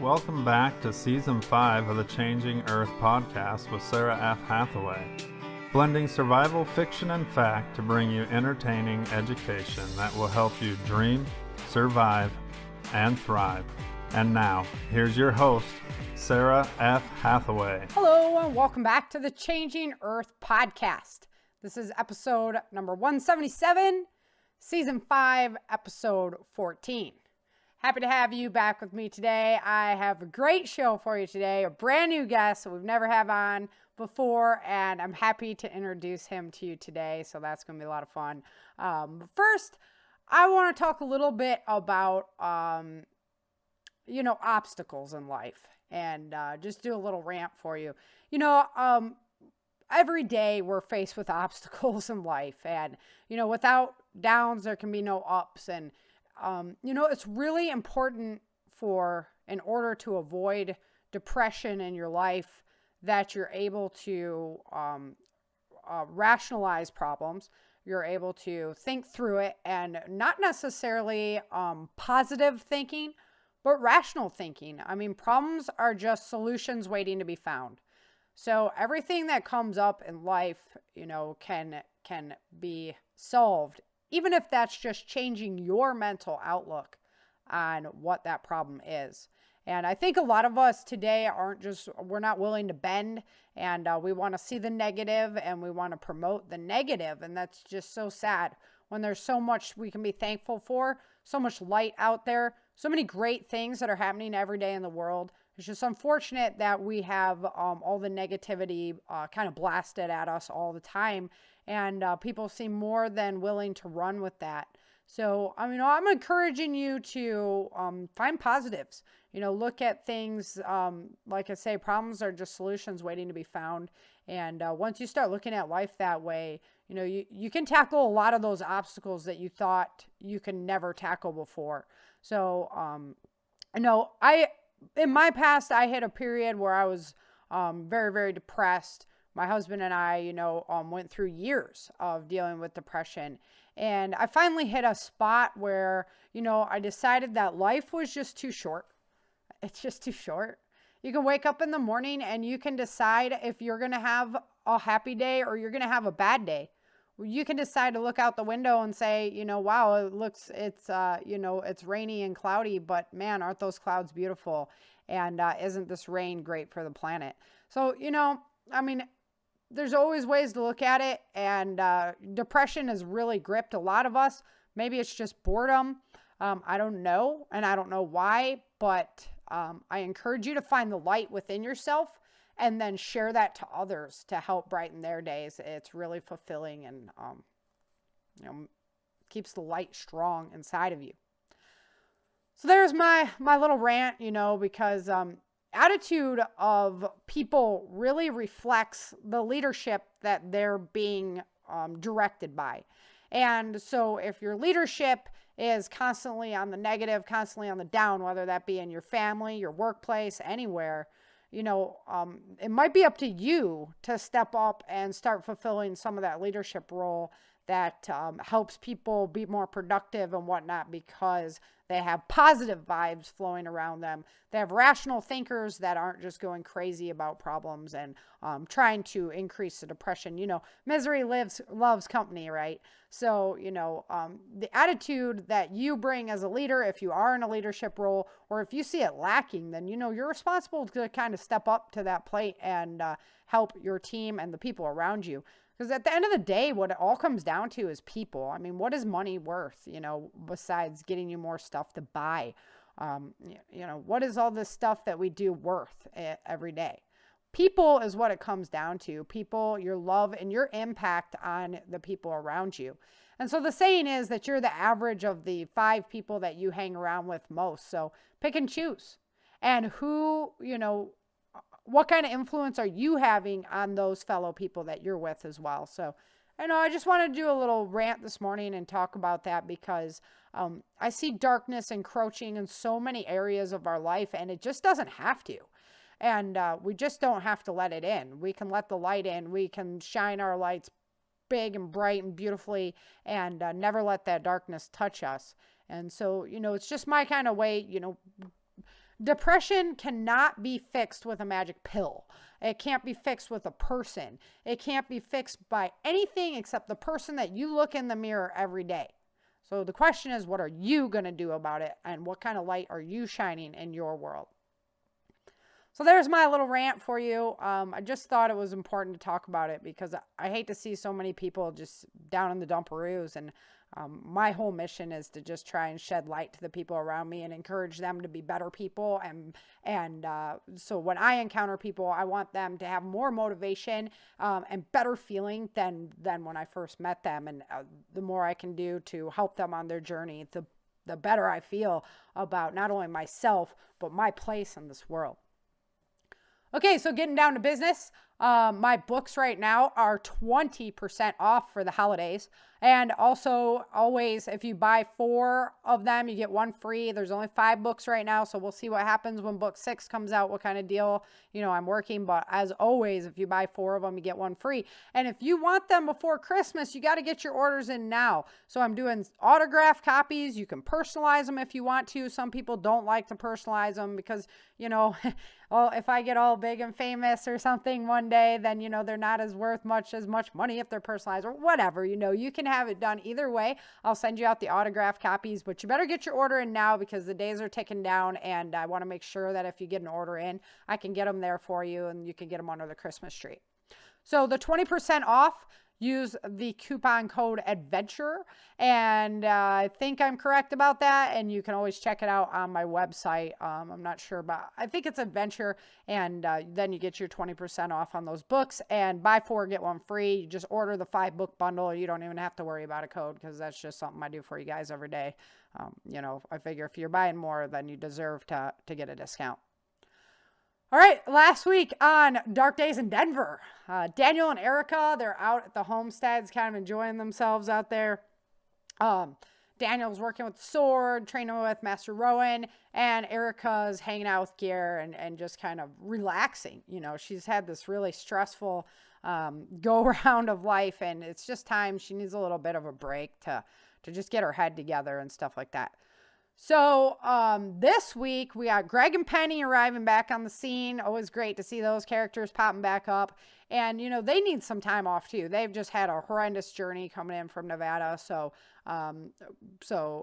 Welcome back to Season 5 of the Changing Earth podcast with Sara F. Hathaway, blending survival fiction and fact to bring you entertaining education that will help you dream, survive, and thrive. And now, here's your host, Sara F. Hathaway. Hello, and welcome back to the Changing Earth podcast. This is episode number 177, Season 5, Episode 14. Happy to have you back with me today. I have a great show for you today, a brand new guest that we've never had on before, and I'm happy to introduce him to you today, so that's going to be a lot of fun. But first, I want to talk a little bit about, obstacles in life, and just do a little rant for you. Every day we're faced with obstacles in life, and, without downs, there can be no ups, and it's really important in order to avoid depression in your life, that you're able to rationalize problems. You're able to think through it, and not necessarily positive thinking, but rational thinking. I mean, problems are just solutions waiting to be found. So everything that comes up in life, can be solved, even if that's just changing your mental outlook on what that problem is. And I think a lot of us today we're not willing to bend, and we want to see the negative, and we want to promote the negative. And that's just so sad when there's so much we can be thankful for, so much light out there, so many great things that are happening every day in the world. It's just unfortunate that we have all the negativity kind of blasted at us all the time. And people seem more than willing to run with that. So, I'm encouraging you to find positives. Look at things, like I say, problems are just solutions waiting to be found. And once you start looking at life that way, you can tackle a lot of those obstacles that you thought you could never tackle before. So, in my past, I hit a period where I was very, very depressed. My husband and I, went through years of dealing with depression. And I finally hit a spot where, I decided that life was just too short. It's just too short. You can wake up in the morning and you can decide if you're going to have a happy day or you're going to have a bad day. You can decide to look out the window and say, wow, it's rainy and cloudy, but man, aren't those clouds beautiful? And isn't this rain great for the planet? So, there's always ways to look at it, and depression has really gripped a lot of us. Maybe it's just boredom. I don't know, and I don't know why, but I encourage you to find the light within yourself and then share that to others to help brighten their days. It's really fulfilling and keeps the light strong inside of you. So there's my little rant, because attitude of people really reflects the leadership that they're being directed by. And so if your leadership is constantly on the negative, constantly on the down, whether that be in your family, your workplace, anywhere, it might be up to you to step up and start fulfilling some of that leadership role that helps people be more productive and whatnot, because they have positive vibes flowing around them. They have rational thinkers that aren't just going crazy about problems and trying to increase the depression. Misery loves company, right? So, the attitude that you bring as a leader, if you are in a leadership role, or if you see it lacking, then, you're responsible to kind of step up to that plate and help your team and the people around you. Because at the end of the day, what it all comes down to is people. What is money worth, besides getting you more stuff to buy? What is all this stuff that we do worth every day? People is what it comes down to. People, your love, and your impact on the people around you. And so the saying is that you're the average of the 5 people that you hang around with most. So pick and choose. And who, what kind of influence are you having on those fellow people that you're with as well? So, I just want to do a little rant this morning and talk about that, because I see darkness encroaching in so many areas of our life, and it just doesn't have to. And we just don't have to let it in. We can let the light in. We can shine our lights big and bright and beautifully, and never let that darkness touch us. And so, it's just my kind of way, Depression cannot be fixed with a magic pill. It can't be fixed with a person. It can't be fixed by anything except the person that you look in the mirror every day. So the question is, what are you going to do about it? And what kind of light are you shining in your world? So there's my little rant for you. I just thought it was important to talk about it because I hate to see so many people just down in the dumperoos. And my whole mission is to just try and shed light to the people around me and encourage them to be better people. And so when I encounter people, I want them to have more motivation and better feeling than when I first met them. And the more I can do to help them on their journey, the better I feel about not only myself, but my place in this world. Okay, so getting down to business, my books right now are 20% off for the holidays. And also, always, if you buy 4 of them, you get 1 free. There's only 5 books right now, so we'll see what happens when book 6 comes out, what kind of deal, I'm working. But as always, if you buy 4 of them, you get 1 free. And if you want them before Christmas, you got to get your orders in now. So I'm doing autograph copies. You can personalize them if you want to. Some people don't like to personalize them because, well, if I get all big and famous or something one day, then, they're not as worth much money if they're personalized or whatever. You can have it done either way. I'll send you out the autograph copies, but you better get your order in now because the days are ticking down, and I want to make sure that if you get an order in, I can get them there for you and you can get them under the Christmas tree. So the 20% off, use the coupon code ADVENTURE, and I think I'm correct about that, and you can always check it out on my website. I'm not sure, but I think it's ADVENTURE, and then you get your 20% off on those books, and buy 4, get 1 free. You just order the 5-book bundle. You don't even have to worry about a code because that's just something I do for you guys every day. I figure if you're buying more, then you deserve to get a discount. All right, last week on Dark Days in Denver, Daniel and Erica, they're out at the homesteads, kind of enjoying themselves out there. Daniel's working with the sword, training with Master Rowan, and Erica's hanging out with Gear and just kind of relaxing. She's had this really stressful go-around of life, and it's just time she needs a little bit of a break to just get her head together and stuff like that. So this week, we got Greg and Penny arriving back on the scene. Always great to see those characters popping back up. And, they need some time off, too. They've just had a horrendous journey coming in from Nevada. So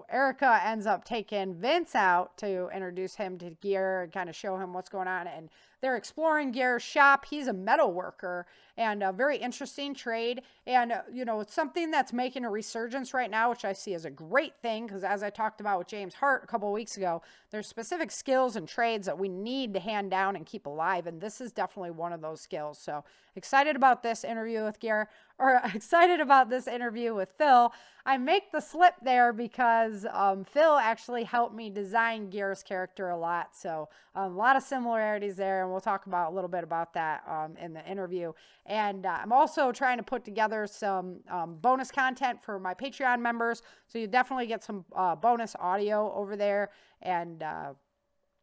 Erica ends up taking Vince out to introduce him to Gear and kind of show him what's going on. And they're exploring Gear's shop. He's a metal worker and a very interesting trade. And, it's something that's making a resurgence right now, which I see as a great thing. Because as I talked about with James Hart a couple of weeks ago, there's specific skills and trades that we need to hand down and keep alive. And this is definitely one of those skills. So excited about this interview with Gear, or excited about this interview with Phil. I make the slip there because Phil actually helped me design Gear's character a lot. So a lot of similarities there, and we'll talk about a little bit about that in the interview. And I'm also trying to put together some bonus content for my Patreon members. So you definitely get some bonus audio over there. And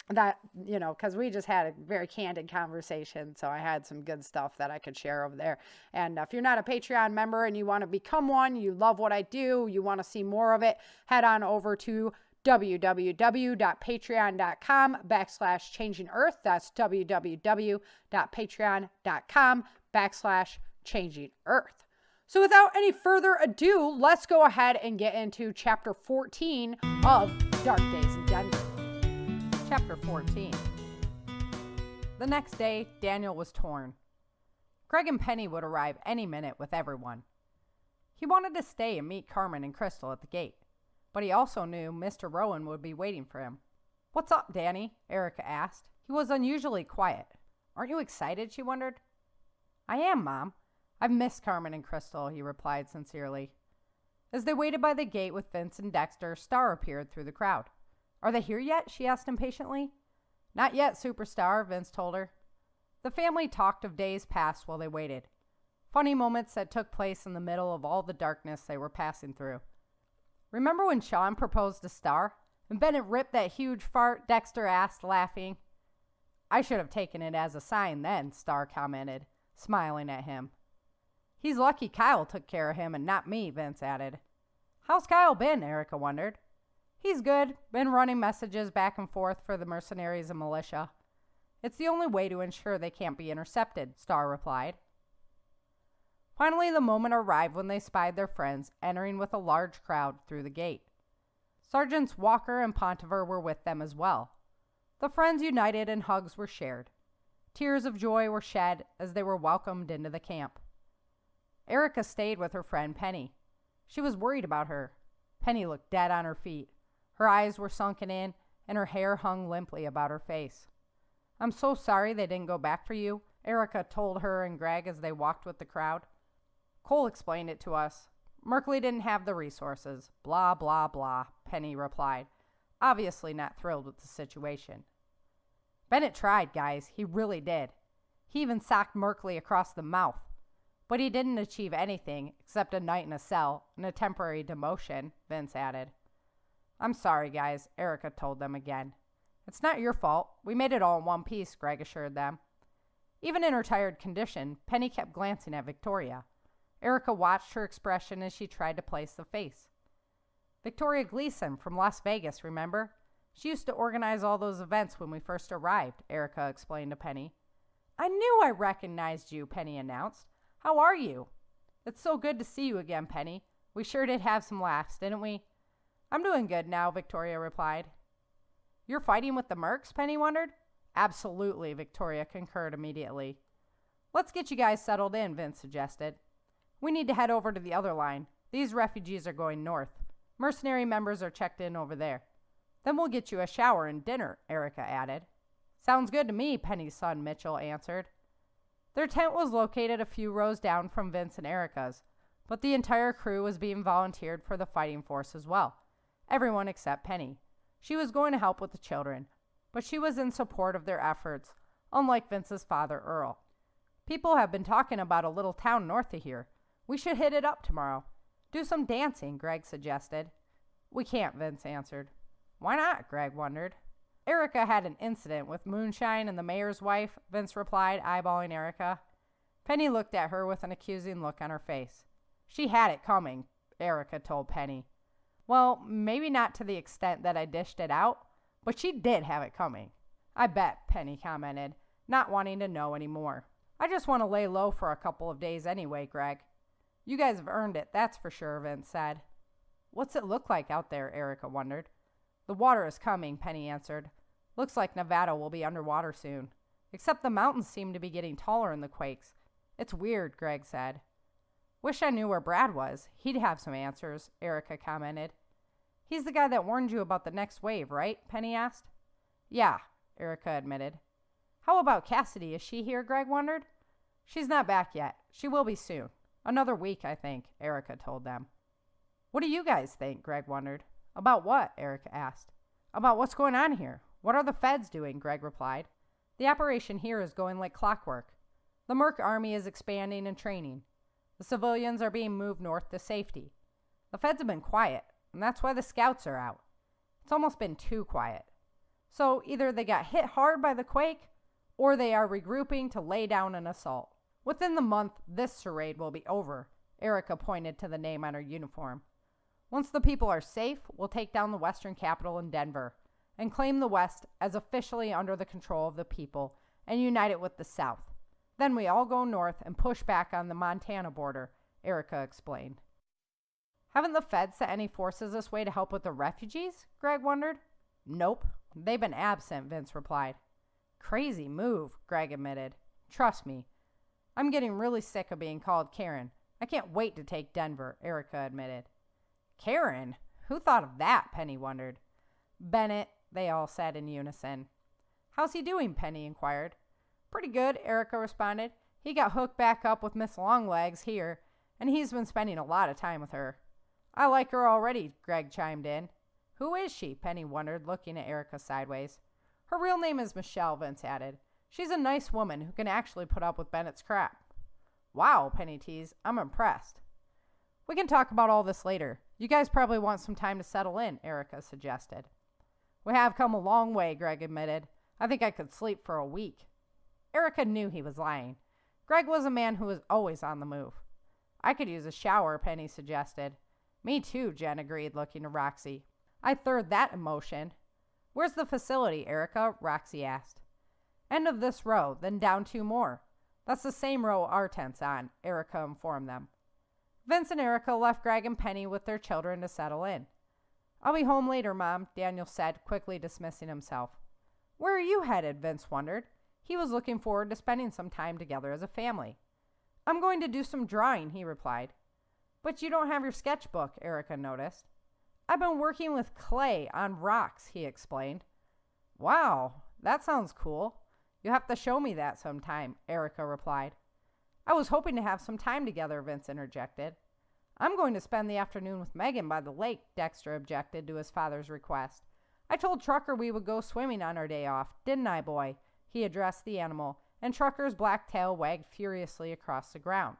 that, because we just had a very candid conversation. So I had some good stuff that I could share over there. And if you're not a Patreon member and you want to become one, you love what I do, you want to see more of it, head on over to www.patreon.com/changing earth. That's www.patreon.com/changing earth. So without any further ado, let's go ahead and get into chapter 14 of Dark Days in Denver. Chapter 14. The next day, Daniel was torn. Greg and Penny would arrive any minute with everyone. He wanted to stay and meet Carmen and Crystal at the gate, but he also knew Mr. Rowan would be waiting for him. "What's up, Danny?" Erica asked. He was unusually quiet. "Aren't you excited?" she wondered. "I am, Mom. I've missed Carmen and Crystal," he replied sincerely. As they waited by the gate with Vince and Dexter, Star appeared through the crowd. "Are they here yet?" she asked impatiently. "Not yet, Superstar," Vince told her. The family talked of days past while they waited. Funny moments that took place in the middle of all the darkness they were passing through. "Remember when Sean proposed to Star? And Bennett ripped that huge fart?" Dexter asked, laughing. "I should have taken it as a sign then," Star commented, smiling at him. "He's lucky Kyle took care of him and not me," Vince added. "How's Kyle been?" Erica wondered. He's good. Been running messages back and forth for the mercenaries and militia. It's the only way to ensure they can't be intercepted, Star replied. Finally, the moment arrived when they spied their friends entering with a large crowd through the gate. Sergeants Walker and Pontever were with them as well. The friends united and hugs were shared. Tears of joy were shed as they were welcomed into the camp. Erica stayed with her friend Penny. She was worried about her. Penny looked dead on her feet. Her eyes were sunken in, and her hair hung limply about her face. "I'm so sorry they didn't go back for you," Erica told her and Greg as they walked with the crowd. "Cole explained it to us. Merkley didn't have the resources. Blah, blah, blah," Penny replied, obviously not thrilled with the situation. "Bennett tried, guys. He really did. He even socked Merkley across the mouth. But he didn't achieve anything except a night in a cell and a temporary demotion," Vince added. "I'm sorry, guys," Erica told them again. "It's not your fault. We made it all in one piece," Greg assured them. Even in her tired condition, Penny kept glancing at Victoria. Erica watched her expression as she tried to place the face. "Victoria Gleason from Las Vegas, remember? She used to organize all those events when we first arrived," Erica explained to Penny. "I knew I recognized you," Penny announced. "How are you?" "It's so good to see you again, Penny. We sure did have some laughs, didn't we?" "I'm doing good now," Victoria replied. "You're fighting with the Mercs?" Penny wondered. "Absolutely," Victoria concurred immediately. "Let's get you guys settled in," Vince suggested. "We need to head over to the other line. These refugees are going north. Mercenary members are checked in over there. Then we'll get you a shower and dinner," Erica added. "Sounds good to me," Penny's son Mitchell answered. Their tent was located a few rows down from Vince and Erica's, but the entire crew was being volunteered for the fighting force as well. Everyone except Penny. She was going to help with the children, but she was in support of their efforts, unlike Vince's father, Earl. "People have been talking about a little town north of here. We should hit it up tomorrow. Do some dancing," Greg suggested. "We can't," Vince answered. "Why not?" Greg wondered. "Erica had an incident with moonshine and the mayor's wife," Vince replied, eyeballing Erica. Penny looked at her with an accusing look on her face. "She had it coming," Erica told Penny. "Well, maybe not to the extent that I dished it out, but she did have it coming." "I bet," Penny commented, not wanting to know any more. "I just want to lay low for a couple of days anyway, Greg." "You guys have earned it, that's for sure," Vince said. "What's it look like out there?" Erica wondered. "The water is coming," Penny answered. "Looks like Nevada will be underwater soon. Except the mountains seem to be getting taller in the quakes. It's weird," Greg said. "Wish I knew where Brad was. He'd have some answers," Erica commented. "He's the guy that warned you about the next wave, right?" Penny asked. "Yeah," Erica admitted. "How about Cassidy? Is she here?" Greg wondered. "She's not back yet. She will be soon. Another week, I think," Erica told them. "What do you guys think?" Greg wondered. "About what?" Erica asked. "About what's going on here. What are the feds doing?" Greg replied. "The operation here is going like clockwork. The Merc army is expanding and training. The civilians are being moved north to safety. The feds have been quiet, and that's why the scouts are out. It's almost been too quiet. So either they got hit hard by the quake, or they are regrouping to lay down an assault. Within the month, this charade will be over." Erica pointed to the name on her uniform. "Once the people are safe, we'll take down the western capital in Denver and claim the West as officially under the control of the people and unite it with the South. Then we all go north and push back on the Montana border," Erica explained. "Haven't the feds sent any forces this way to help with the refugees?" Greg wondered. "Nope. They've been absent," Vince replied. "Crazy move," Greg admitted. "Trust me. I'm getting really sick of being called Karen. I can't wait to take Denver," Erica admitted. "Karen? Who thought of that?" Penny wondered. "Bennett," they all said in unison. "How's he doing?" Penny inquired. "Pretty good," Erica responded. "He got hooked back up with Miss Longlegs here, and he's been spending a lot of time with her." "I like her already," Greg chimed in. "Who is she?" Penny wondered, looking at Erica sideways. "Her real name is Michelle," Vince added. "She's a nice woman who can actually put up with Bennett's crap." "Wow," Penny teased. "I'm impressed." "We can talk about all this later. You guys probably want some time to settle in," Erica suggested. "We have come a long way," Greg admitted. "I think I could sleep for a week." Erica knew he was lying. Greg was a man who was always on the move. "I could use a shower," Penny suggested. "Me too," Jen agreed, looking to Roxy. I third that emotion. Where's the facility, Erica? Roxy asked. End of this row, then down 2 more. That's the same row our tent's on, Erica informed them. Vince and Erica left Greg and Penny with their children to settle in. I'll be home later, Mom, Daniel said, quickly dismissing himself. Where are you headed? Vince wondered. He was looking forward to spending some time together as a family. I'm going to do some drawing, he replied. But you don't have your sketchbook, Erica noticed. I've been working with clay on rocks, he explained. Wow, that sounds cool. You'll have to show me that sometime, Erica replied. I was hoping to have some time together, Vince interjected. I'm going to spend the afternoon with Megan by the lake, Dexter objected to his father's request. I told Trucker we would go swimming on our day off, didn't I, boy? He addressed the animal, and Trucker's black tail wagged furiously across the ground.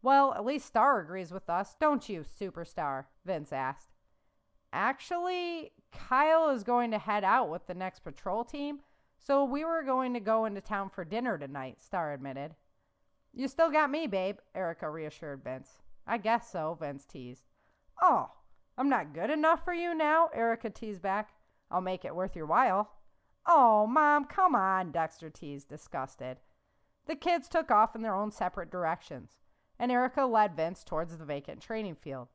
Well, at least Star agrees with us, don't you, Superstar? Vince asked. Actually, Kyle is going to head out with the next patrol team, so we were going to go into town for dinner tonight, Star admitted. You still got me, babe, Erica reassured Vince. I guess so, Vince teased. Oh, I'm not good enough for you now, Erica teased back. I'll make it worth your while. Oh, Mom, come on, Dexter teased, disgusted. The kids took off in their own separate directions, and Erica led Vince towards the vacant training field.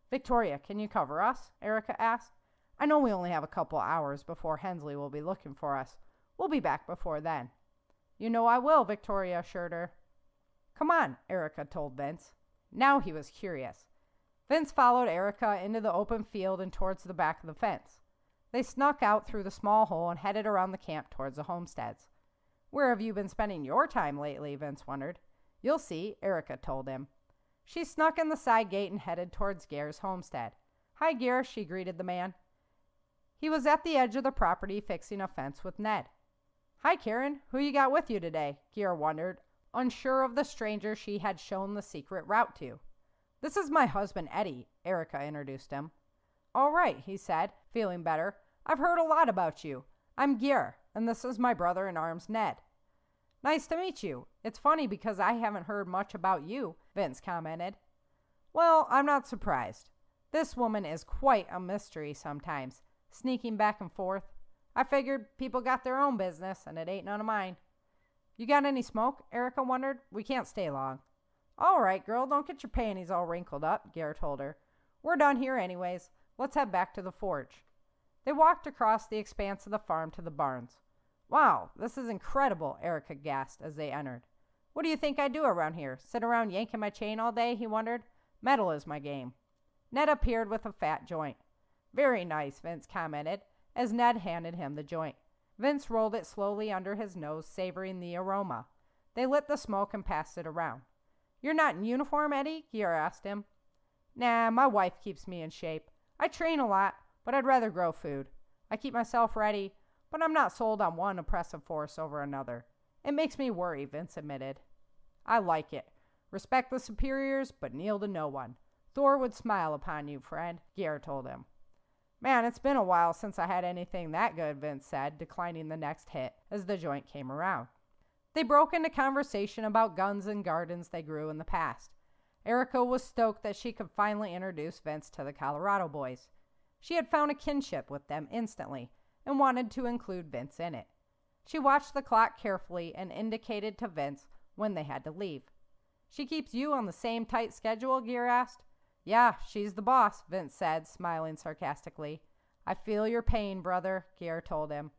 Victoria, can you cover us? Erica asked. I know we only have a couple hours before Hensley will be looking for us. We'll be back before then. You know I will, Victoria assured her. Come on, Erica told Vince. Now he was curious. Vince followed Erica into the open field and towards the back of the fence. They snuck out through the small hole and headed around the camp towards the homesteads. Where have you been spending your time lately? Vince wondered. You'll see, Erica told him. She snuck in the side gate and headed towards Gare's homestead. Hi, Gare, she greeted the man. He was at the edge of the property fixing a fence with Ned. Hi, Karen. Who you got with you today? Gare wondered, unsure of the stranger she had shown the secret route to. This is my husband, Eddie, Erica introduced him. All right, he said, feeling better. I've heard a lot about you. I'm Gare, and this is my brother-in-arms, Ned. Nice to meet you. It's funny because I haven't heard much about you, Vince commented. Well, I'm not surprised. This woman is quite a mystery sometimes, sneaking back and forth. I figured people got their own business, and it ain't none of mine. You got any smoke? Erica wondered. We can't stay long. All right, girl, don't get your panties all wrinkled up, Gare told her. We're done here anyways. Let's head back to the forge. They walked across the expanse of the farm to the barns. Wow, this is incredible, Erica gasped as they entered. What do you think I do around here? Sit around yanking my chain all day, he wondered. Metal is my game. Ned appeared with a fat joint. Very nice, Vince commented, as Ned handed him the joint. Vince rolled it slowly under his nose, savoring the aroma. They lit the smoke and passed it around. You're not in uniform, Eddie? Gare asked him. Nah, my wife keeps me in shape. I train a lot, but I'd rather grow food. I keep myself ready, but I'm not sold on one oppressive force over another. It makes me worry, Vince admitted. I like it. Respect the superiors, but kneel to no one. Thor would smile upon you, friend, Gare told him. Man, it's been a while since I had anything that good, Vince said, declining the next hit as the joint came around. They broke into conversation about guns and gardens they grew in the past. Erica was stoked that she could finally introduce Vince to the Colorado boys. She had found a kinship with them instantly and wanted to include Vince in it. She watched the clock carefully and indicated to Vince when they had to leave. She keeps you on the same tight schedule? Gare asked. Yeah, she's the boss, Vince said, smiling sarcastically. I feel your pain, brother, Gare told him.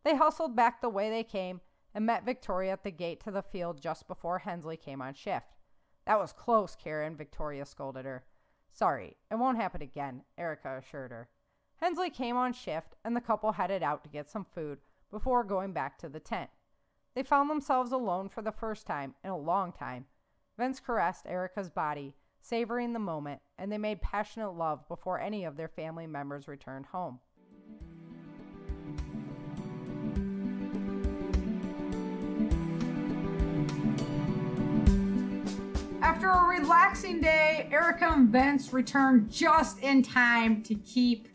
They hustled back the way they came and met Victoria at the gate to the field just before Hensley came on shift. That was close, Karen, Victoria scolded her. Sorry, it won't happen again, Erica assured her. Hensley came on shift, and the couple headed out to get some food before going back to the tent. They found themselves alone for the first time in a long time. Vince caressed Erica's body, savoring the moment, and they made passionate love before any of their family members returned home. After a relaxing day, Erica and Vince returned just in time to keep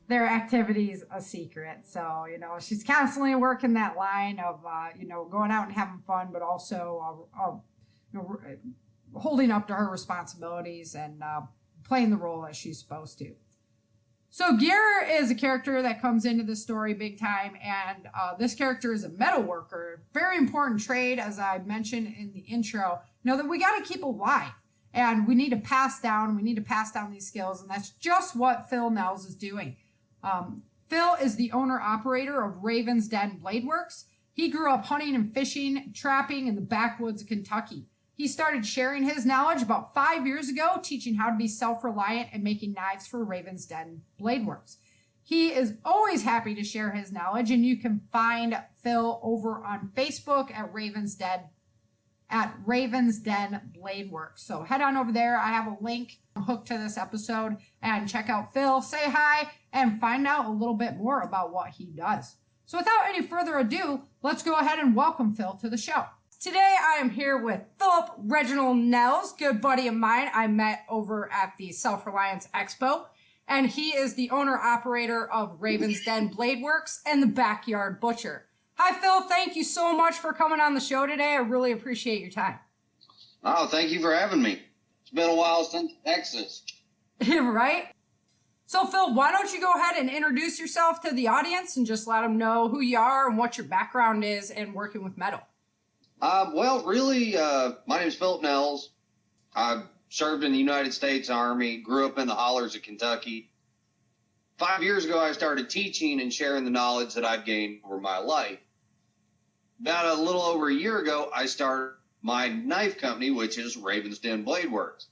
their activities a secret. So, she's constantly working that line of, going out and having fun, but also holding up to her responsibilities and playing the role that she's supposed to. So Gear is a character that comes into the story big time, and this character is a metal worker. Very important trade, as I mentioned in the intro, that we got to keep alive, and we need to pass down these skills, and that's just what Phil Nels is doing. Phil is the owner-operator of Raven's Den Blade Works. He grew up hunting and fishing, trapping in the backwoods of Kentucky. He started sharing his knowledge about 5 years ago, teaching how to be self-reliant and making knives for Raven's Den Blade Works. He is always happy to share his knowledge, and you can find Phil over on Facebook at Raven's Den Blade Works. So head on over there. I have a link hooked to this episode, and check out Phil, say hi, and find out a little bit more about what he does. So without any further ado, let's go ahead and welcome Phil to the show. Today I am here with Philip Reginald Nels, good buddy of mine I met over at the Self-Reliance Expo, and he is the owner-operator of Raven's Den Blade Works and the Backyard Butcher. Hi Phil, thank you so much for coming on the show today. I really appreciate your time. Oh, thank you for having me. It's been a while since Texas. Right? So Phil, why don't you go ahead and introduce yourself to the audience and just let them know who you are and what your background is in working with metal. My name is Philip Nels. I served in the United States Army, grew up in the hollers of Kentucky. 5 years ago, I started teaching and sharing the knowledge that I've gained over my life. About a little over a year ago, I started my knife company, which is Raven's Den Blade Works.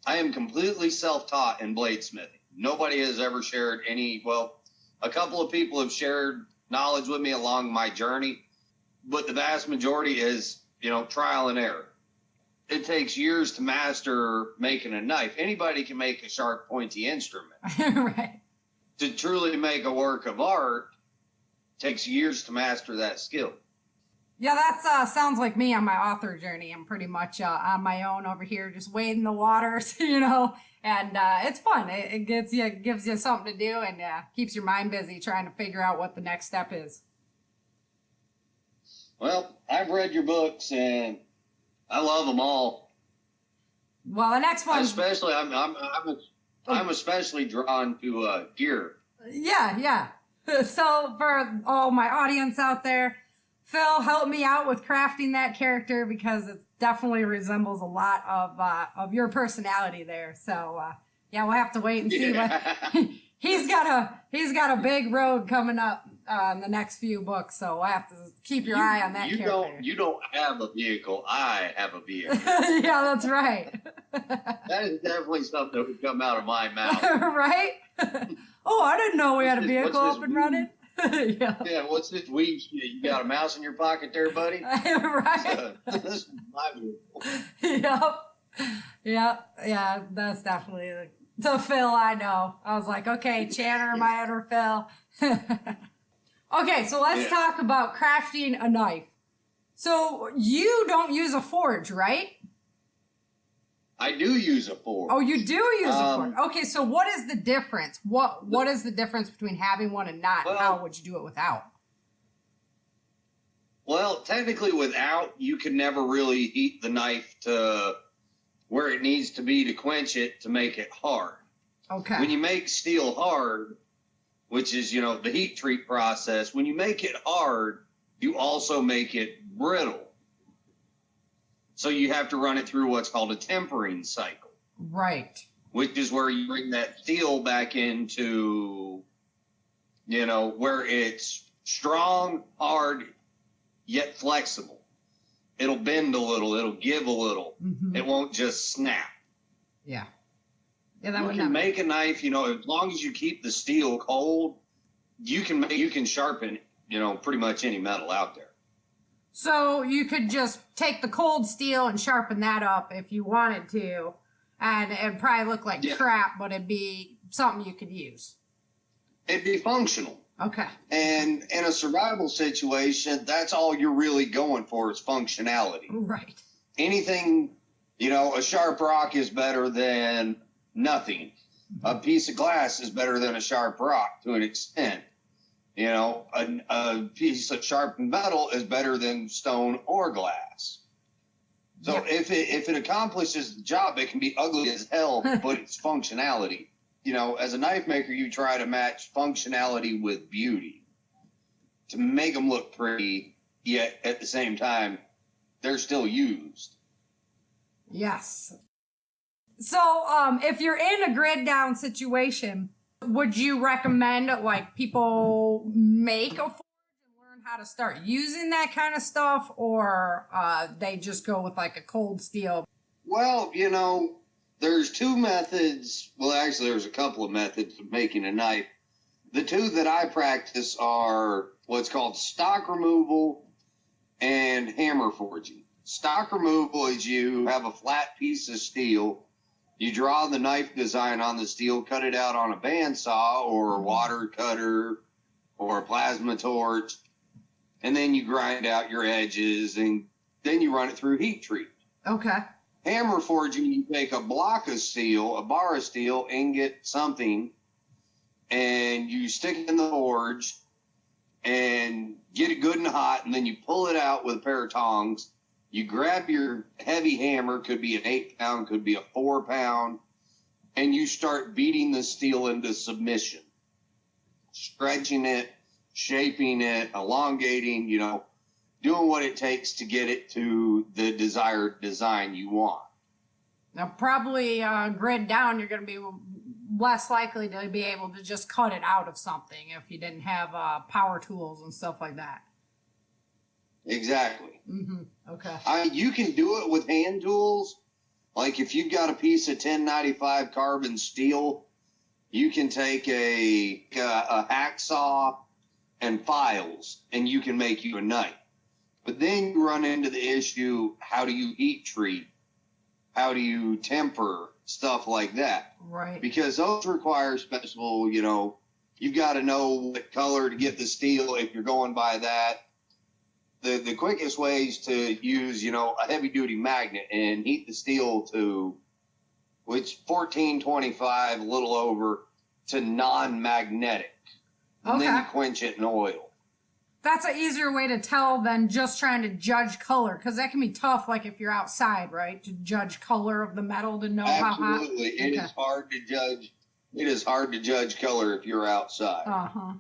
I am completely self-taught in bladesmithing. Nobody has ever shared a couple of people have shared knowledge with me along my journey, but the vast majority is, trial and error. It takes years to master making a knife. Anybody can make a sharp, pointy instrument. Right. To truly make a work of art, takes years to master that skill. Yeah, that sounds like me on my author journey. I'm pretty much on my own over here, just wading the waters, and it's fun. It gives you something to do, and keeps your mind busy trying to figure out what the next step is. Well, I've read your books, and I love them all. Well, the next one, especially, I'm especially drawn to Gear. Yeah. So for all my audience out there, Phil helped me out with crafting that character because it definitely resembles a lot of your personality there. So we'll have to wait and see. But he's got a big road coming up in the next few books, so we'll have to keep your eye on that character. You don't have a vehicle. I have a vehicle. Yeah, that's right. That is definitely something that would come out of my mouth. Right? Oh, I didn't know we had a vehicle up and running. Yeah, what's this weed shit? You got a mouse in your pocket there, buddy? Right. This is my vehicle. Yep. Yeah, that's definitely the Phil I know. I was like, okay, Channer, my inner Phil. Okay, so let's talk about crafting a knife. So you don't use a forge, right? I do use a forge. Oh, you do use a forge. Okay, so what is the difference? What is the difference between having one and not? Well, how would you do it without? Well, technically without, you can never really heat the knife to where it needs to be to quench it to make it hard. Okay. When you make steel hard, which is, the heat treat process, when you make it hard, you also make it brittle. So you have to run it through what's called a tempering cycle. Right. Which is where you bring that steel back into, where it's strong, hard, yet flexible. It'll bend a little. It'll give a little. Mm-hmm. It won't just snap. Yeah. You can make a knife, as long as you keep the steel cold, you can sharpen, pretty much any metal out there. So you could just take the cold steel and sharpen that up if you wanted to, and it'd probably look like crap, but it'd be something you could use. It'd be functional. Okay. And in a survival situation, that's all you're really going for is functionality. Right. Anything, a sharp rock is better than nothing. A piece of glass is better than a sharp rock to an extent. A piece of sharpened metal is better than stone or glass. So if it accomplishes the job, it can be ugly as hell, but it's functionality as a knife maker, you try to match functionality with beauty to make them look pretty, yet at the same time, they're still used. Yes. So, if you're in a grid down situation, would you recommend like people make a forge and learn how to start using that kind of stuff, or they just go with like a cold steel? Well, there's two methods. Well, actually, there's a couple of methods of making a knife. The two that I practice are what's called stock removal and hammer forging. Stock removal is you have a flat piece of steel. You draw the knife design on the steel, cut it out on a bandsaw or a water cutter or a plasma torch, and then you grind out your edges, and then you run it through heat treat. Okay. Hammer forging, you take a block of steel, a bar of steel, ingot, something, and you stick it in the forge and get it good and hot, and then you pull it out with a pair of tongs. You grab your heavy hammer, could be an 8-pound, could be a 4-pound, and you start beating the steel into submission, stretching it, shaping it, elongating, doing what it takes to get it to the desired design you want. Now, probably grid down, you're going to be less likely to be able to just cut it out of something if you didn't have power tools and stuff like that. Exactly. Mm-hmm. Okay. You can do it with hand tools. Like if you've got a piece of 1095 carbon steel, you can take a hacksaw and files, and you can make you a knife. But then you run into the issue, how do you heat treat? How do you temper? Stuff like that. Right. Because those require special, you've got to know what color to get the steel if you're going by that. The quickest ways to use, a heavy-duty magnet and heat the steel to, which 1425, a little over, to non-magnetic. And then you quench it in oil. That's an easier way to tell than just trying to judge color, because that can be tough, like if you're outside, right? To judge color of the metal to know how hot. Absolutely. It is hard to judge. It is hard to judge color if you're outside. Uh-huh.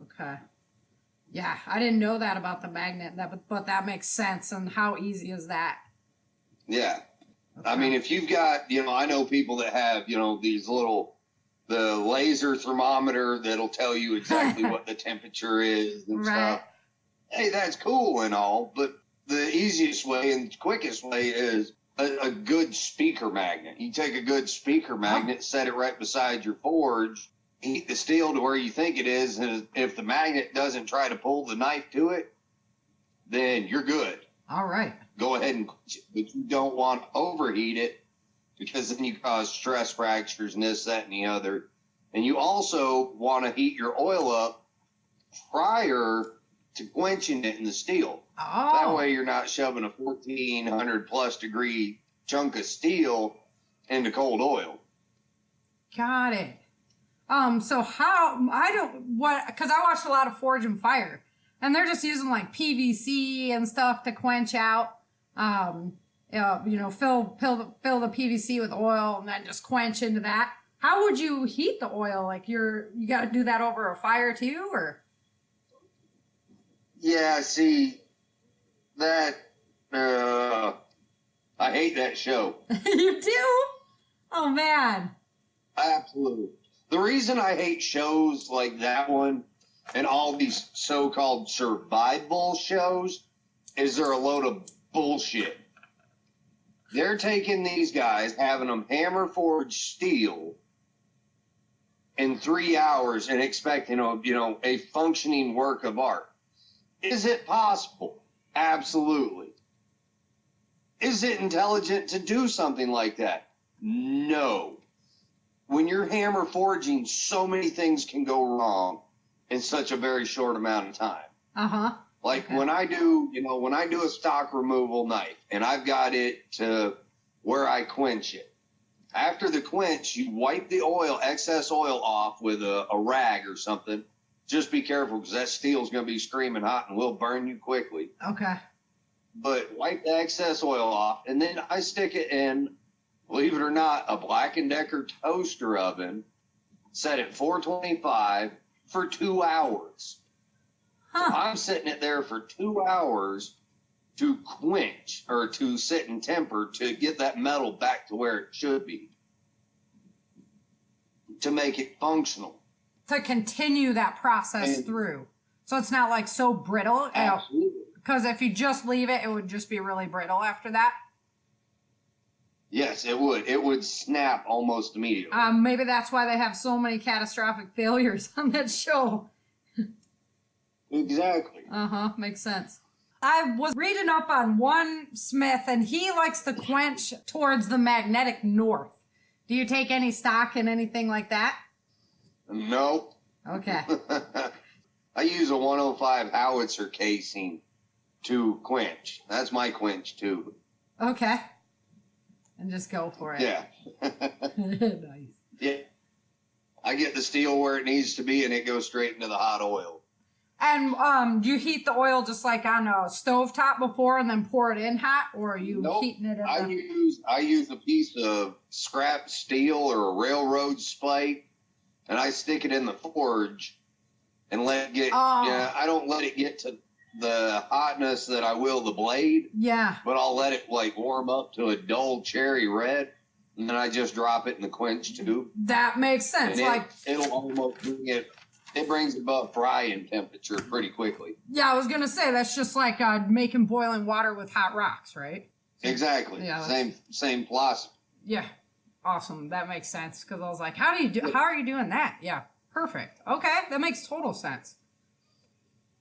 Okay. Yeah, I didn't know that about the magnet, but that makes sense. And how easy is that? Yeah. Okay. I mean, if you've got, I know people that have, these the laser thermometer that'll tell you exactly what the temperature is and stuff. Hey, that's cool and all, but the easiest way and quickest way is a good speaker magnet. You take a good speaker magnet, set it right beside your forge, heat the steel to where you think it is, and if the magnet doesn't try to pull the knife to it, then you're good. All right. Go ahead and, but you don't want to overheat it, because then you cause stress fractures and this, that, and the other. And you also want to heat your oil up prior to quenching it in the steel. Oh. That way you're not shoving a 1400 plus degree chunk of steel into cold oil. Got it. So because I watched a lot of Forge and Fire, and they're just using like PVC and stuff to quench out. Fill the PVC with oil and then just quench into that. How would you heat the oil? Like you got to do that over a fire too, or? Yeah, see, that, I hate that show. You do? Oh man. Absolutely. The reason I hate shows like that one and all these so-called survival shows is they're a load of bullshit. They're taking these guys, having them hammer forge steel in 3 hours and expecting a functioning work of art. Is it possible? Absolutely. Is it intelligent to do something like that? No. When you're hammer forging, so many things can go wrong in such a very short amount of time. Uh-huh. Like when I do a stock removal knife and I've got it to where I quench it. After the quench, you wipe the excess oil off with a rag or something. Just be careful because that steel's going to be screaming hot and will burn you quickly. Okay. But wipe the excess oil off, and then I stick it in, believe it or not, a Black & Decker toaster oven set at 425 for 2 hours. Huh. So I'm sitting it there for 2 hours to quench or to sit in temper to get that metal back to where it should be, to make it functional. To continue that process through. So it's not like so brittle. Absolutely. Because if you just leave it, it would just be really brittle after that. Yes, it would. It would snap almost immediately. Maybe that's why they have so many catastrophic failures on that show. Exactly. Makes sense. I was reading up on one smith, and he likes to quench towards the magnetic north. Do you take any stock in anything like that? No. Okay. I use a 105 howitzer casing to quench. That's my quench too. Okay. And just go for it. Yeah. Nice. Yeah. I get the steel where it needs to be, and it goes straight into the hot oil. And do you heat the oil just like on a stovetop before and then pour it in hot, or are you Nope. heating it in I use a piece of scrap steel or a railroad spike, and I stick it in the forge and let it get. Yeah, I don't let it get to the hotness that I will the blade. Yeah. But I'll let it like warm up to a dull cherry red, and then I just drop it in the quench tube. That makes sense. And like it'll almost bring it. It brings it above frying temperature pretty quickly. Yeah, I was gonna say that's just like making boiling water with hot rocks, right? Exactly. Yeah, Same philosophy. Yeah. Awesome. That makes sense. Because I was like, how are you doing that? Yeah. Perfect. Okay. That makes total sense.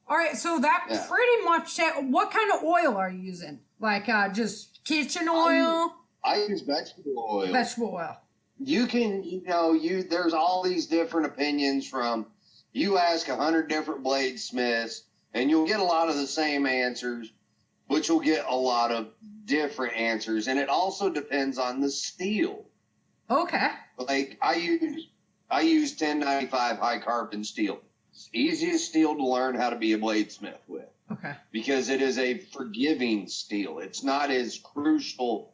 All right. So that pretty much, what kind of oil are you using? Like just kitchen oil? I use vegetable oil. Vegetable oil. You can, there's all these different opinions from, you ask 100 different bladesmiths and you'll get a lot of the same answers, but you'll get a lot of different answers. And it also depends on the steel. Okay. Like I use 1095 high carbon steel. It's the easiest steel to learn how to be a bladesmith with. Okay. Because it is a forgiving steel. It's not as crucial,